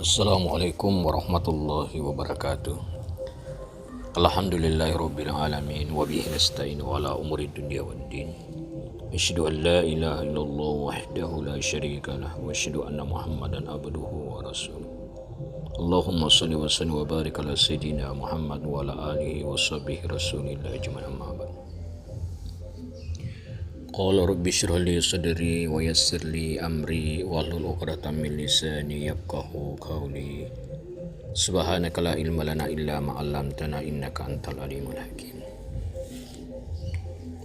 Assalamualaikum warahmatullahi wabarakatuh. Alhamdulillahirabbil alamin wa bihi nasta'inu ala umuri dunya waddin. Asyhadu an la ilaha illallah wahdahu la syarika lah wa asyhadu anna Muhammadan abduhu wa rasuluh. Allahumma shalli wa sallim wa barik ala sayyidina Muhammad wa ala alihi wa sahbihi rasulillah ajma'in amma ba'd. Qala rabbi shrah li sadri wa yassir li amri wahlul 'uqdatam min lisani yafqahu qawli. Subhanaka la ilma lana illa ma 'allamtana innaka antal alimul hakim.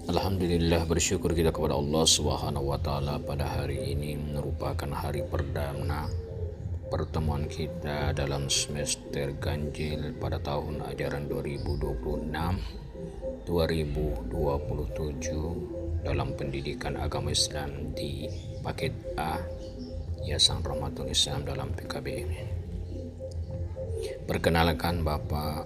Alhamdulillah, bersyukur kita kepada Allah Subhanahu wa taala pada hari ini merupakan hari perdana pertemuan kita dalam semester ganjil pada tahun ajaran 2026-2027 dalam pendidikan agama Islam di paket A Yayasan Rahmatul Islam dalam PKBM. Perkenalkan Bapak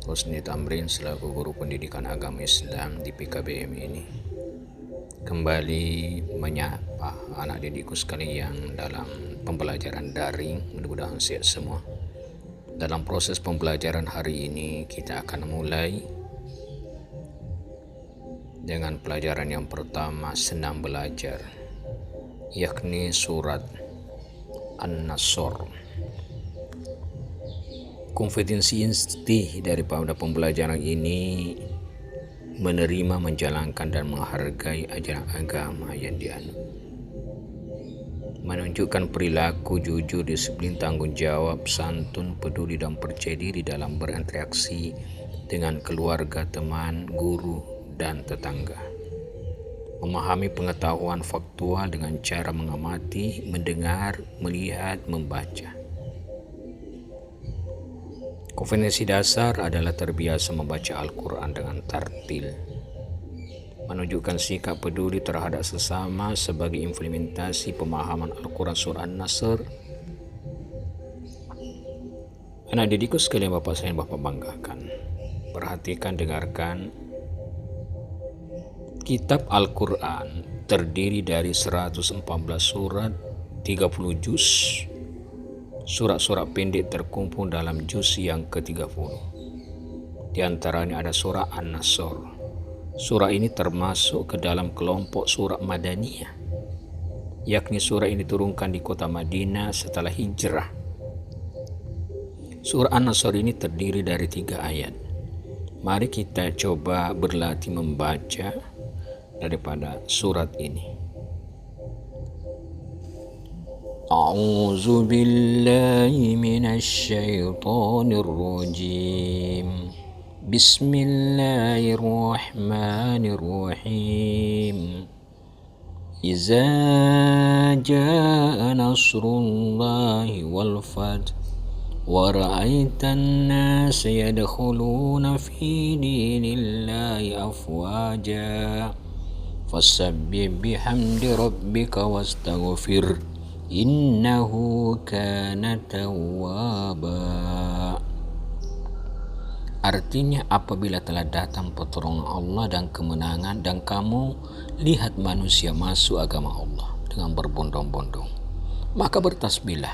Husni Tamrin selaku guru pendidikan agama Islam di PKBM ini kembali menyapa anak didikku sekalian dalam pembelajaran daring. Mudah-mudahan sehat semua. Dalam proses pembelajaran hari ini kita akan mulai dengan pelajaran yang pertama, senam belajar, yakni surat An-Nasr. Kompetensi inti daripada pembelajaran ini menerima, menjalankan dan menghargai ajaran agama yang dianut, menunjukkan perilaku jujur, disiplin, tanggung jawab, santun, peduli dan percaya diri dalam berinteraksi dengan keluarga, teman, guru dan tetangga. Memahami pengetahuan faktual dengan cara mengamati, mendengar, melihat, membaca. Kompetensi dasar adalah terbiasa membaca Al-Quran dengan tartil, menunjukkan sikap peduli terhadap sesama sebagai implementasi pemahaman Al-Quran surah An-Nasr. Anak didikku sekalian, Bapak saya Bapak banggakan, perhatikan, dengarkan. Kitab Al-Quran terdiri dari 114 surat, 30 juz. Surat-surat pendek terkumpul dalam juz yang ke-30. Di antaranya ada surah An-Nasr. Surah ini termasuk ke dalam kelompok surah Madaniyah, yakni surah ini diturunkan di kota Madinah setelah hijrah. Surah An-Nasr ini terdiri dari 3 ayat. Mari kita coba berlatih membaca daripada surat ini. A'udzu billahi minasy syaithanir rajim. Bismillahirrahmanirrahim. Iza jaa nasrullahi wal fath wa ra'aitan nasa yadkhuluna fi dinillahi afwaja fasabbih bihamdi rabbika wastaghfir innahu kana tawwaba. Artinya, apabila telah datang pertolongan Allah dan kemenangan dan kamu lihat manusia masuk agama Allah dengan berbondong-bondong, maka bertasbihlah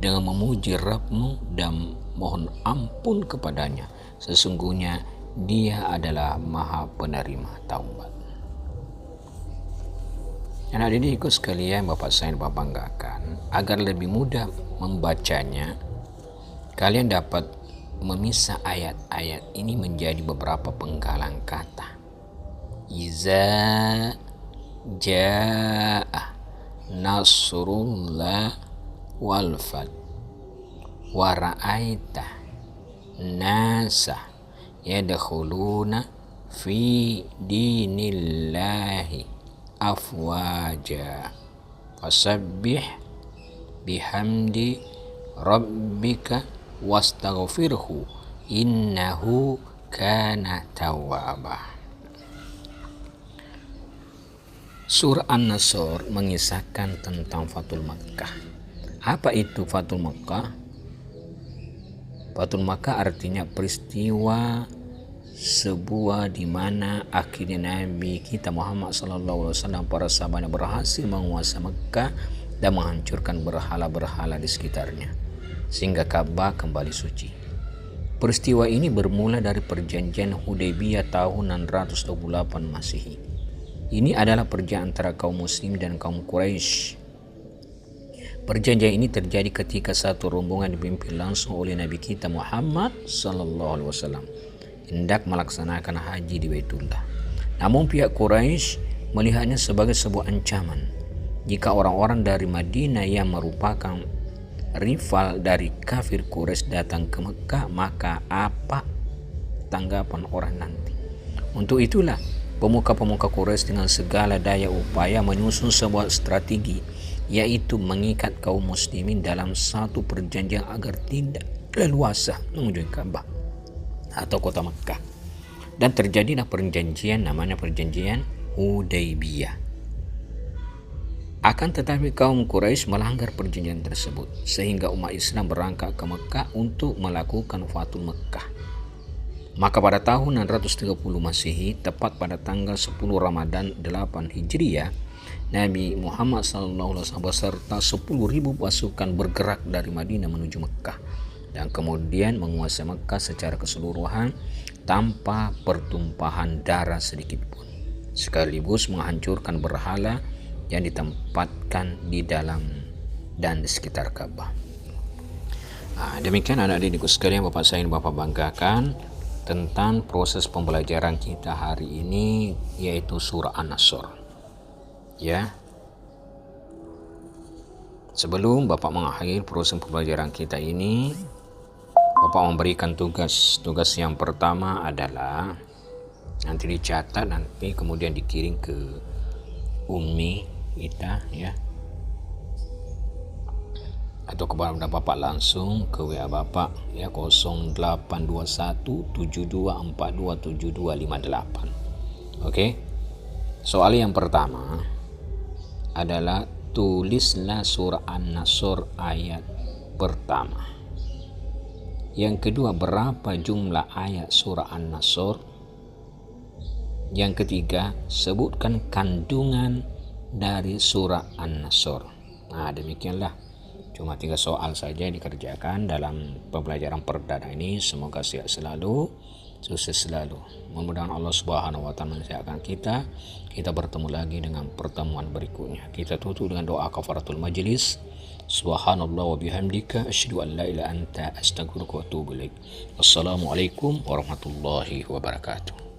dengan memuji Rabbmu dan mohon ampun kepadanya. Sesungguhnya Dia adalah Maha Penerima Taubat. Anak didikku sekalian, Bapak saya Bapak banggakan, agar lebih mudah membacanya, kalian dapat memisah ayat-ayat ini menjadi beberapa penggalan kata. Iza jaa nasrullah wal fath wa ra'aita nasa yadkhuluna fi dinillahi afwaja fasabbih bihamdi rabbika wastaghfirhu innahu kana tawwaba. Surah An-Nasr mengisahkan tentang Fathul Makkah. Apa itu Fathul Makkah? Fathul Makkah artinya peristiwa sebuah di mana akhirnya Nabi kita Muhammad SAW para sahabatnya berhasil menguasai Mekah dan menghancurkan berhala-berhala di sekitarnya sehingga Ka'bah kembali suci. Peristiwa ini bermula dari perjanjian Hudaybiyah tahun 628 Masehi. Ini adalah perjanjian antara kaum muslim dan kaum Quraisy. Perjanjian ini terjadi ketika satu rombongan dipimpin langsung oleh Nabi kita Muhammad SAW hendak melaksanakan haji di Baitullah. Namun pihak Quraisy melihatnya sebagai sebuah ancaman. Jika orang-orang dari Madinah yang merupakan rival dari kafir Quraisy datang ke Mekah, maka apa tanggapan orang nanti? Untuk itulah pemuka-pemuka Quraisy dengan segala daya upaya menyusun sebuah strategi, yaitu mengikat kaum muslimin dalam satu perjanjian agar tidak leluasa mengunjungi Ka'bah atau kota Mekah. Dan terjadilah perjanjian, namanya perjanjian Hudaybiyah. Akan tetapi kaum Quraisy melanggar perjanjian tersebut sehingga umat Islam berangkat ke Mekah untuk melakukan Fathul Mekah. Maka pada tahun 630 Masehi, tepat pada tanggal 10 Ramadan 8 Hijriah, Nabi Muhammad SAW beserta 10.000 pasukan bergerak dari Madinah menuju Mekah dan kemudian menguasai Mekah secara keseluruhan tanpa pertumpahan darah sedikit pun, sekaligus menghancurkan berhala yang ditempatkan di dalam dan di sekitar Ka'bah. Demikian adik-adikku sekalian, Bapak saya Bapak banggakan tentang proses pembelajaran kita hari ini, yaitu surah An-Nasr. Ya. Sebelum Bapak mengakhiri proses pembelajaran kita ini, Bapak memberikan tugas yang pertama adalah nanti dicatat, nanti kemudian dikirim ke Umi kita, ya, atau kepada Bapak langsung ke WA Bapak, ya, 082172427258. Oke. Soal yang pertama adalah tulislah surah An-Nasr ayat pertama. Yang kedua, berapa jumlah ayat surah An-Nasr? Yang ketiga, sebutkan kandungan dari surah An-Nasr. Demikianlah. Cuma 3 soal saja dikerjakan dalam pembelajaran perdana ini. Semoga sehat selalu, sukses selalu. Mudah-mudahan Allah Subhanahu wa taala mensehatkan kita. Kita bertemu lagi dengan pertemuan berikutnya. Kita tutup dengan doa kafaratul majlis. Subhanallah wa bihamdika asyhadu an la ilaha illa anta astaghfiruka wa atubu ilaik. Wassalamualaikum warahmatullahi wabarakatuh.